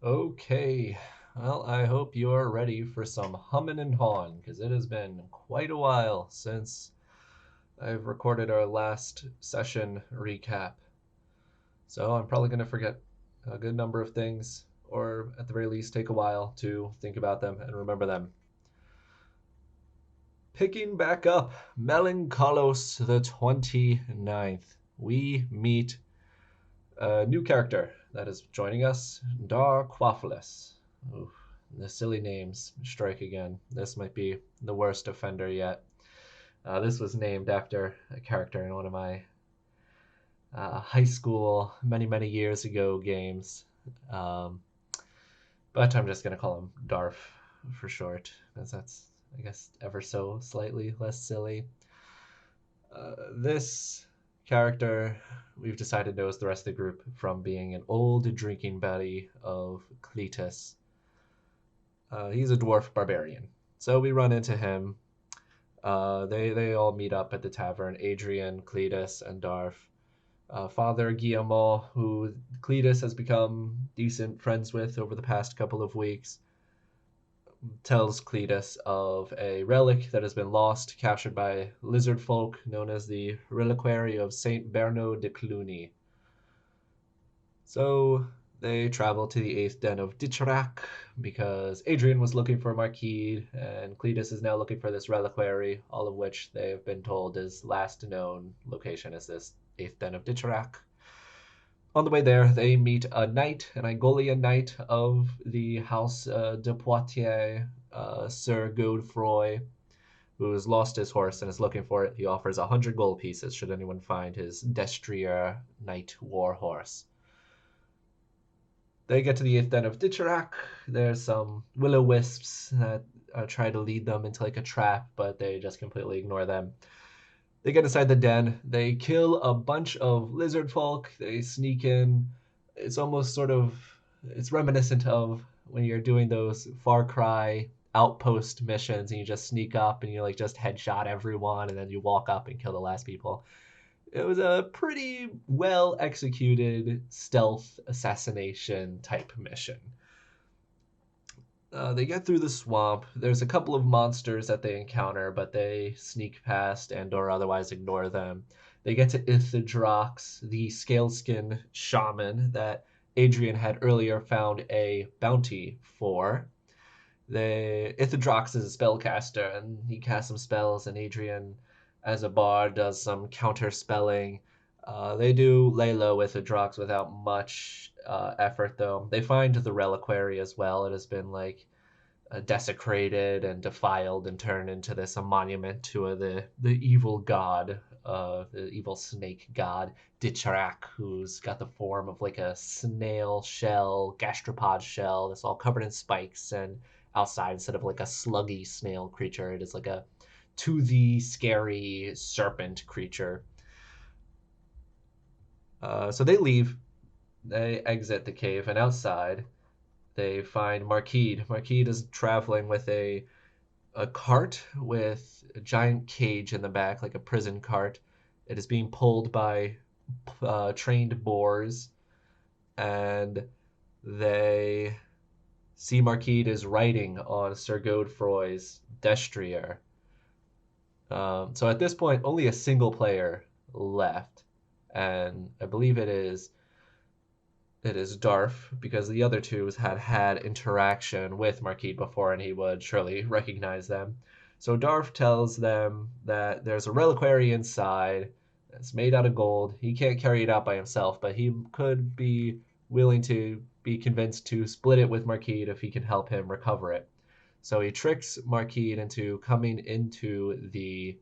Okay, well, I hope you're ready for some hummin' and hawin', because it has been quite a while since I've recorded our last session recap. So I'm probably going to forget a good number of things, or at the very least, take a while to think about them and remember them. Picking back up Melancholos the 29th, we meet a new character that is joining us, Dar Quaffles. Oof, the silly names strike again. This might be the worst offender yet. This was named after a character in one of my high school, many years ago games. Um, but I'm just going to call him Darf for short, as that's, I guess, ever so slightly less silly. This character, we've decided, knows the rest of the group from being an old drinking buddy of Cletus. He's a dwarf barbarian. So we run into him. They all meet up at the tavern, Adrian, Cletus, and Darf. Father Guillermo, who Cletus has become decent friends with over the past couple of weeks, tells Cletus of a relic that has been lost, captured by lizard folk, known as the Reliquary of Saint Berno de Cluny. So they travel to the eighth den of Ditchrak because Adrian was looking for Marquis and Cletus is now looking for this reliquary, all of which they have been told is last known location is this eighth den of Ditchrak. On the way there, they meet a knight, an Igolian knight of the House de Poitiers, Sir Godefroy, who has lost his horse and is looking for it. He offers 100 gold pieces should anyone find his Destrier Knight war horse. They get to the eighth den of Ditcherak. There's some will-o-wisps that try to lead them into like a trap, but they just completely ignore them. They get inside the den. They kill a bunch of lizard folk. They sneak in. It's almost sort of, it's reminiscent of when you're doing those Far Cry outpost missions and you just sneak up and you like just headshot everyone and then you walk up and kill the last people. It was a pretty well executed stealth assassination type mission. They get through the swamp. There's a couple of monsters that they encounter, but they sneak past and or otherwise ignore them. They get to Ithidrox, the scaleskin shaman that Adrian had earlier found a bounty for. Ithidrox is a spellcaster, and he casts some spells, and Adrian, as a bard, does some counter spelling. They do lay low with Ithidrox without much effort, though. They find the reliquary as well. It has been like desecrated and defiled and turned into this a monument to the evil god, the evil snake god Ditcharak, who's got the form of like a snail shell, gastropod shell that's all covered in spikes, and outside, instead of like a sluggy snail creature, it is like a toothy, scary serpent creature. So they leave. They exit the cave, and outside they find Marquis. Marquis is traveling with a cart with a giant cage in the back, like a prison cart. It is being pulled by trained boars, and they see Marquis is riding on Sir Godefroy's Destrier. So at this point, only a single player left, and I believe it is Darf because the other two had interaction with Marquis before, and he would surely recognize them. So Darf tells them that there's a reliquary inside. It's made out of gold. He can't carry it out by himself, but he could be willing to be convinced to split it with Marquis if he can help him recover it. So he tricks Marquis into coming into the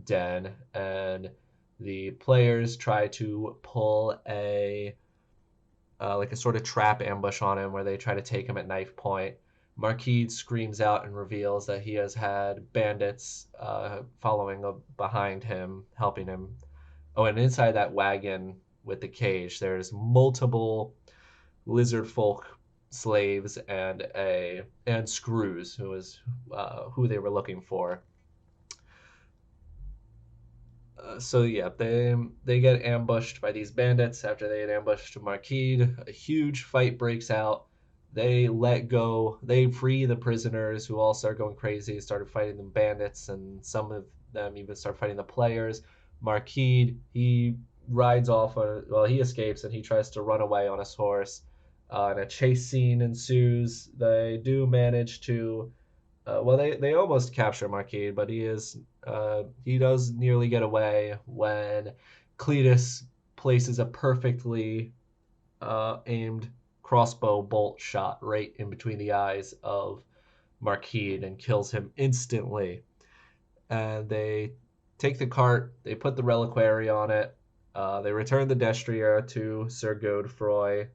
den, and the players try to pull a like a sort of trap ambush on him where they try to take him at knife point. Marquis screams out and reveals that he has had bandits following behind him, helping him. Oh, and inside that wagon with the cage, there's multiple lizard folk slaves and Screws, who is who they were looking for. So yeah, they get ambushed by these bandits after they had ambushed Marquis. A huge fight breaks out. they free the prisoners who all start going crazy, started fighting the bandits, and some of them even start fighting the players. Marquis, he rides off, he escapes and he tries to run away on his horse. And a chase scene ensues. They do manage to, they almost capture Marquis, but he does nearly get away when Cletus places a perfectly aimed crossbow bolt shot right in between the eyes of Marquis and kills him instantly. And they take the cart, they put the reliquary on it, they return the destrier to Sir Godefroy.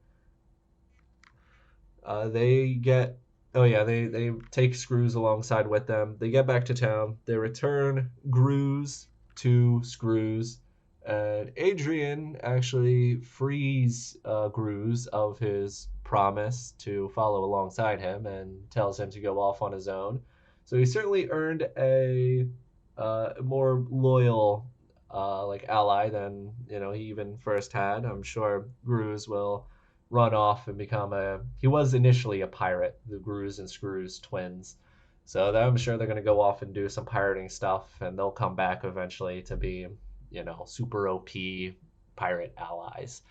They get Oh yeah, they take Screws alongside with them. They get back to town. They return Gruz to Screws, and Adrian actually frees Gruz of his promise to follow alongside him and tells him to go off on his own. So he certainly earned a more loyal ally than he even first had. I'm sure Gruz will run off and become he was initially a pirate, the Gruz and Screws twins. So I'm sure they're going to go off and do some pirating stuff, and they'll come back eventually to be, super OP pirate allies.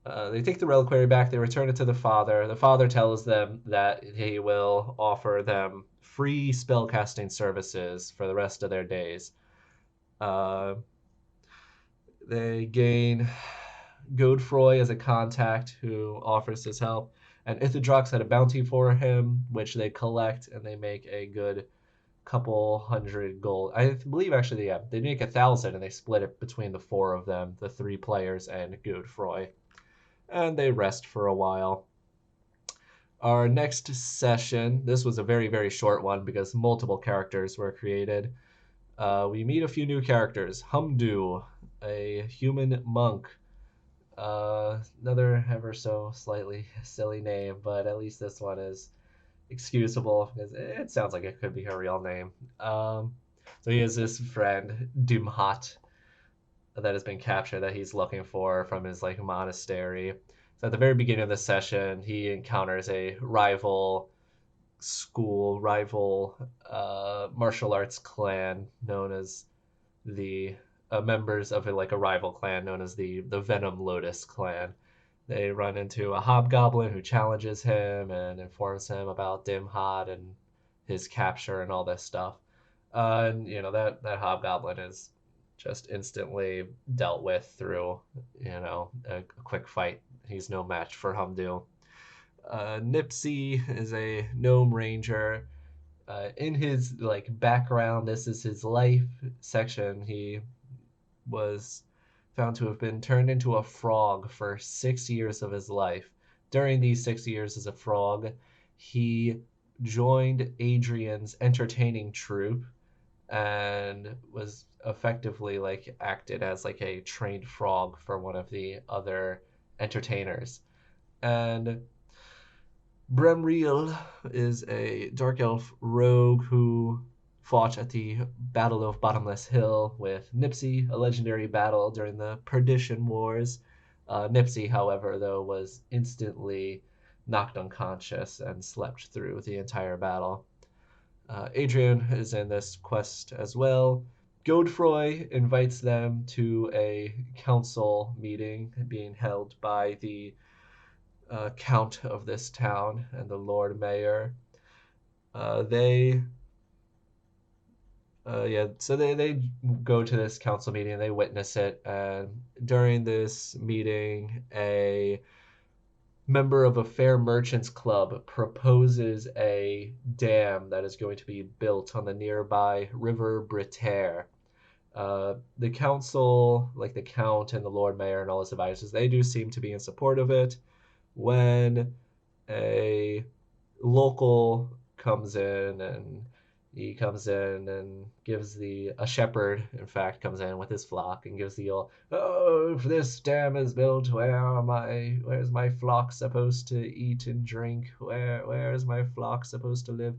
They take the reliquary back. They return it to the father. The father tells them that he will offer them free spellcasting services for the rest of their days. Uh, they gain Godefroy as a contact who offers his help, and Ithidrox had a bounty for him, which they collect, and they make a good couple hundred gold. I believe actually, yeah, they make 1,000, and they split it between the four of them, the three players and Godefroy, and they rest for a while. Our next session, this was a very, very short one because multiple characters were created. We meet a few new characters. Humdu, a human monk. Another ever so slightly silly name, but at least this one is excusable because it sounds like it could be her real name. So he has this friend, Dimhat, that has been captured that he's looking for from his monastery. So at the very beginning of the session, he encounters a rival martial arts clan known as the members of a rival clan known as the Venom Lotus clan. They run into a hobgoblin who challenges him and informs him about Dimhot and his capture and all this stuff. And that hobgoblin is just instantly dealt with through a quick fight. He's no match for Humdu. Nipsey is a gnome ranger. In his background, this is his life section. He was found to have been turned into a frog for 6 years of his life. During these 6 years as a frog, he joined Adrian's entertaining troupe and was effectively acted as a trained frog for one of the other entertainers. And Bremriel is a dark elf rogue who fought at the Battle of Bottomless Hill with Nipsey, a legendary battle during the Perdition Wars. Nipsey, however, though, was instantly knocked unconscious and slept through the entire battle. Adrian is in this quest as well. Godefroy invites them to a council meeting being held by the count of this town and the Lord Mayor. They go to this council meeting and they witness it. And during this meeting, a member of a fair merchants club proposes a dam that is going to be built on the nearby River Bretaire. The council, like the count and the Lord Mayor and all his advisors, they do seem to be in support of it. When a local comes in and gives a shepherd, in fact, comes in with his flock and gives the old, oh, if this dam is built, where's my flock supposed to eat and drink? Where's my flock supposed to live?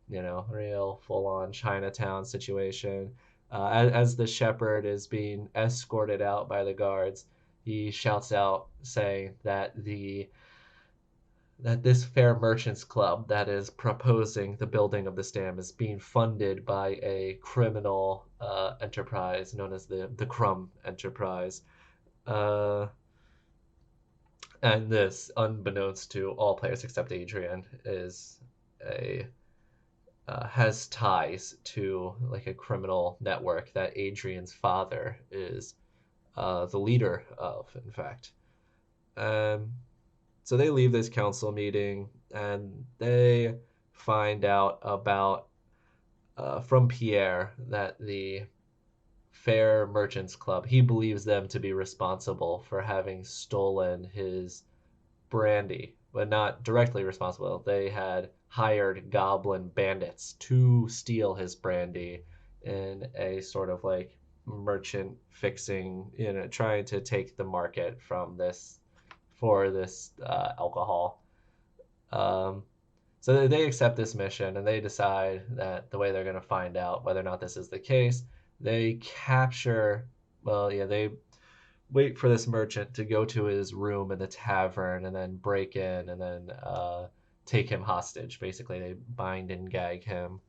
Real full-on Chinatown situation. As the shepherd is being escorted out by the guards, he shouts out saying that that this Fair Merchants Club that is proposing the building of this dam is being funded by a criminal enterprise known as the Crumb Enterprise. Uh, and this, unbeknownst to all players except Adrian, is a has ties to like a criminal network that Adrian's father is the leader of, in fact. Um, so they leave this council meeting and they find out about from Pierre that the Fair Merchants Club, he believes them to be responsible for having stolen his brandy, but not directly responsible. They had hired goblin bandits to steal his brandy in a sort of like merchant fixing, trying to take the market from this for this alcohol. Um, so they accept this mission and they decide that the way they're going to find out whether or not this is the case, they capture, well, yeah, they wait for this merchant to go to his room in the tavern and then break in and then take him hostage. Basically, they bind and gag him.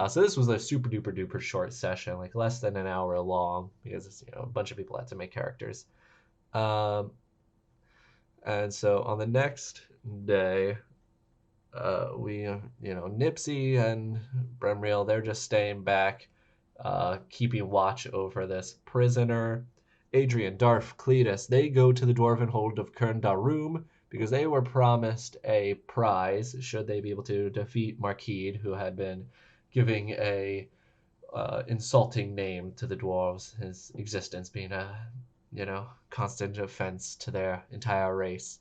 So this was a super duper duper short session, like less than an hour long, because a bunch of people had to make characters. Um, and so on the next day, we, Nipsey and Bremriel, they're just staying back, keeping watch over this prisoner. Adrian, Darf, Cletus, they go to the dwarven hold of Kern Darum because they were promised a prize should they be able to defeat Marquide, who had been giving a insulting name to the dwarves, his existence being a, constant offense to their entire race.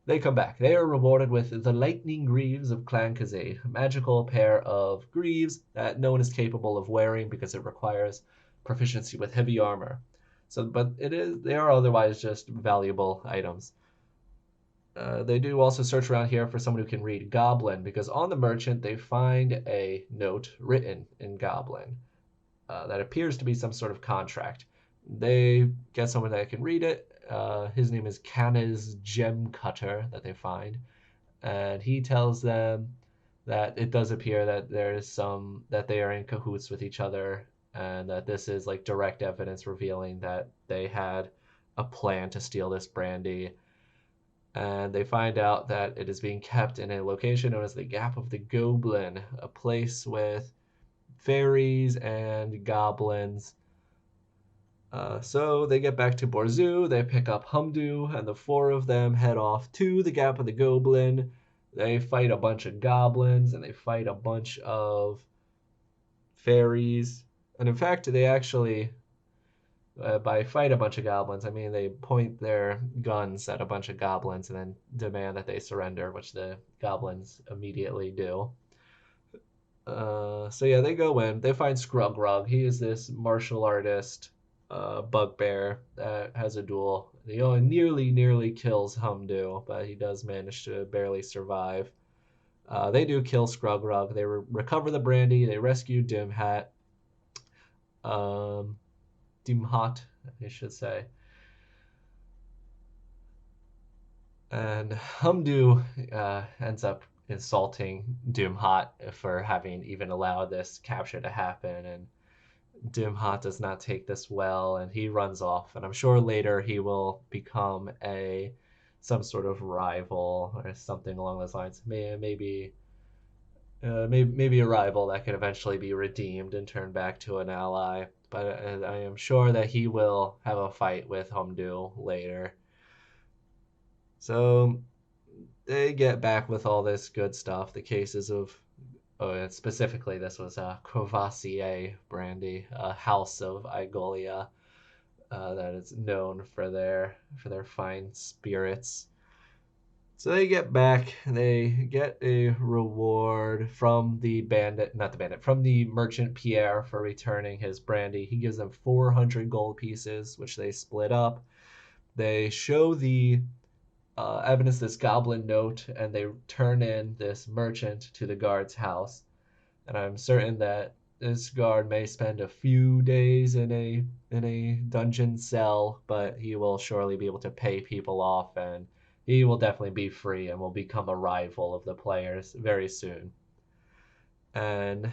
They come back. They are rewarded with the Lightning Greaves of Clan Kazay, a magical pair of greaves that no one is capable of wearing because it requires proficiency with heavy armor. So, but they are otherwise just valuable items. They do also search around here for someone who can read Goblin, because on the merchant they find a note written in Goblin that appears to be some sort of contract. They get someone that can read it. His name is Canna's Gem Cutter that they find, and he tells them that it does appear that that they are in cahoots with each other, and that this is like direct evidence revealing that they had a plan to steal this brandy. And they find out that it is being kept in a location known as the Gap of the Goblin, a place with fairies and goblins. So they get back to Borzu, they pick up Humdu, and the four of them head off to the Gap of the Goblin. They fight a bunch of goblins and they fight a bunch of fairies. And in fact, they actually, by fight a bunch of goblins, I mean they point their guns at a bunch of goblins and then demand that they surrender, which the goblins immediately do. So yeah, they go in. They find Scrugrug. He is this martial artist bugbear that has a duel. He only nearly kills Humdu, but he does manage to barely survive. They do kill Scrugrug. They recover the brandy. They rescue Dimhat. Dimhat, I should say. And Humdu ends up insulting Dimhat for having even allowed this capture to happen, and Dimhat does not take this well, and he runs off. And I'm sure later he will become some sort of rival or something along those lines. Maybe a rival that can eventually be redeemed and turned back to an ally. But I am sure that he will have a fight with Humdu later. So they get back with all this good stuff. The cases of, specifically this was Courvoisier brandy, a house of Igolia that is known for their fine spirits. So they get back, they get a reward from from the merchant Pierre for returning his brandy. He gives them 400 gold pieces, which they split up. They show the evidence, this goblin note, and they turn in this merchant to the guard's house. And I'm certain that this guard may spend a few days in a dungeon cell, but he will surely be able to pay people off and he will definitely be free and will become a rival of the players very soon. And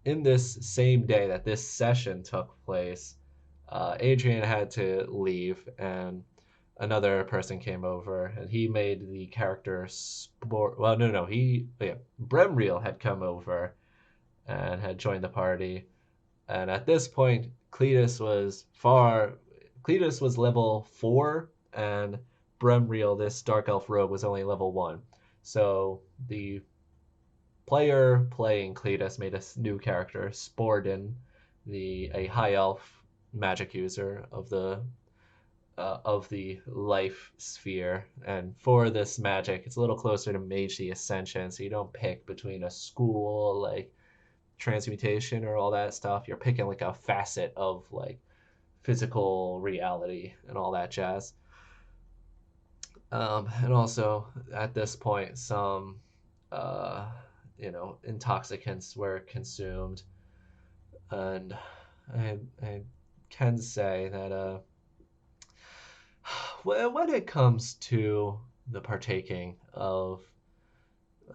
in this same day that this session took place, Adrian had to leave, and another person came over, and he made the character Sport. Well, no, Bremriel had come over and had joined the party, and at this point, Cletus was level 4, and Bremriel, this Dark Elf rogue, was only level 1. So the player playing Cletus made a new character, Sporden, a high elf magic user of the life sphere. And for this magic, it's a little closer to Mage the Ascension, so you don't pick between a school like transmutation or all that stuff. You're picking like a facet of like physical reality and all that jazz. And also at this point, some uh, intoxicants were consumed, and I can say that when it comes to the partaking of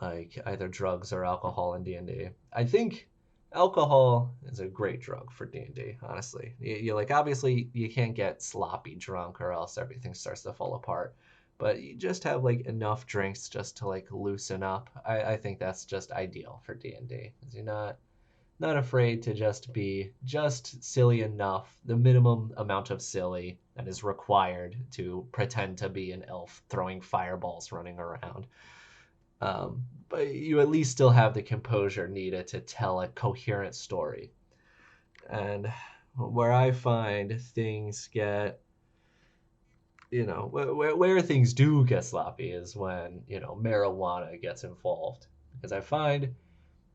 like either drugs or alcohol in D&D, I think alcohol is a great drug for D&D. Honestly, you like obviously you can't get sloppy drunk or else everything starts to fall apart. But you just have like enough drinks just to like loosen up. I think that's just ideal for D&D. Because you're not afraid to just be just silly enough, the minimum amount of silly that is required to pretend to be an elf throwing fireballs running around. But you at least still have the composure needed to tell a coherent story. And where I find things get, where things do get sloppy is when, marijuana gets involved. Because I find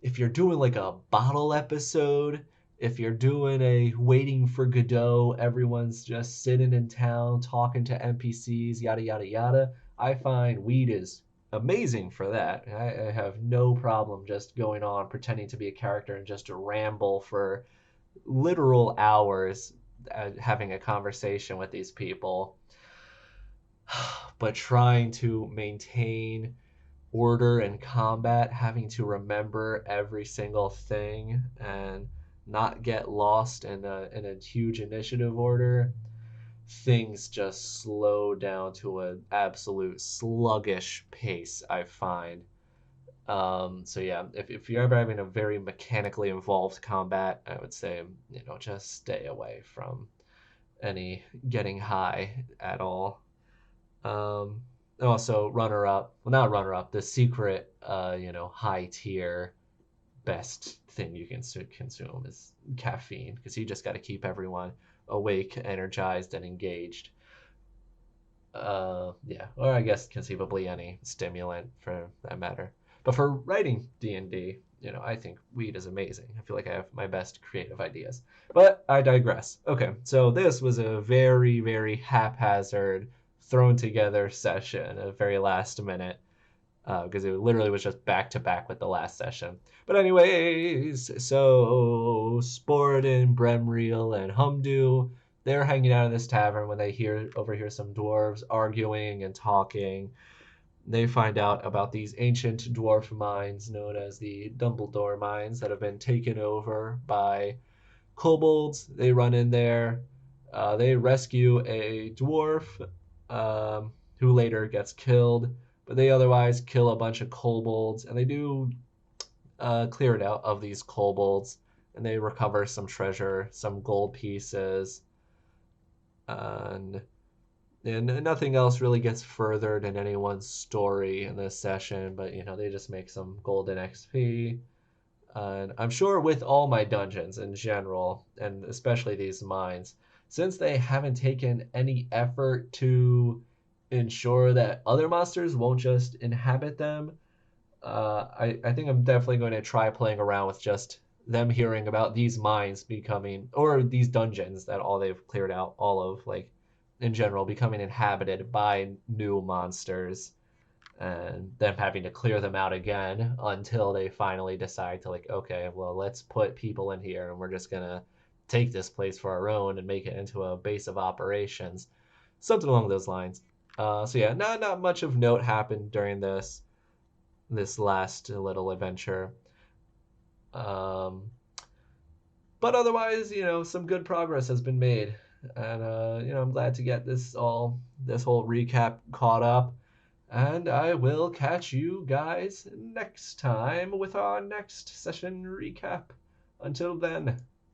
if you're doing like a bottle episode, if you're doing a waiting for Godot, everyone's just sitting in town talking to NPCs, yada, yada, yada, I find weed is amazing for that. I have no problem just going on, pretending to be a character and just ramble for literal hours, having a conversation with these people, but trying to maintain order and combat, having to remember every single thing and not get lost in a huge initiative order, things just slow down to an absolute sluggish pace, I find. So yeah, if you're ever having a very mechanically involved combat, I would say, just stay away from any getting high at all. Um, Also, runner up, well, not runner up, the secret, high tier best thing you can consume is caffeine because you just got to keep everyone awake, energized, and engaged. Yeah, or I guess conceivably any stimulant for that matter. But for writing D&D, I think weed is amazing. I feel like I have my best creative ideas. But I digress. Okay, so this was a very, very haphazard, thrown together session, a very last minute, because it literally was just back to back with the last session. But anyways, so Sporden, Bremriel, and Humdu, they're hanging out in this tavern when they overhear some dwarves arguing and talking. They find out about these ancient dwarf mines known as the Dumbledore mines that have been taken over by kobolds. They run in there. They rescue a dwarf who later gets killed, but they otherwise kill a bunch of kobolds, and they do clear it out of these kobolds, and they recover some treasure, some gold pieces, and nothing else really gets furthered in anyone's story in this session, but they just make some golden XP. And I'm sure with all my dungeons in general, and especially these mines, since they haven't taken any effort to ensure that other monsters won't just inhabit them, I think I'm definitely going to try playing around with just them hearing about these mines becoming, or these dungeons that all they've cleared out, all of, like, in general, becoming inhabited by new monsters and them having to clear them out again until they finally decide to, like, okay, well, let's put people in here and we're just gonna take this place for our own and make it into a base of operations, something along those lines. So yeah, not much of note happened during this last little adventure. Um, but otherwise, some good progress has been made, and I'm glad to get this whole recap caught up. And I will catch you guys next time with our next session recap. Until then.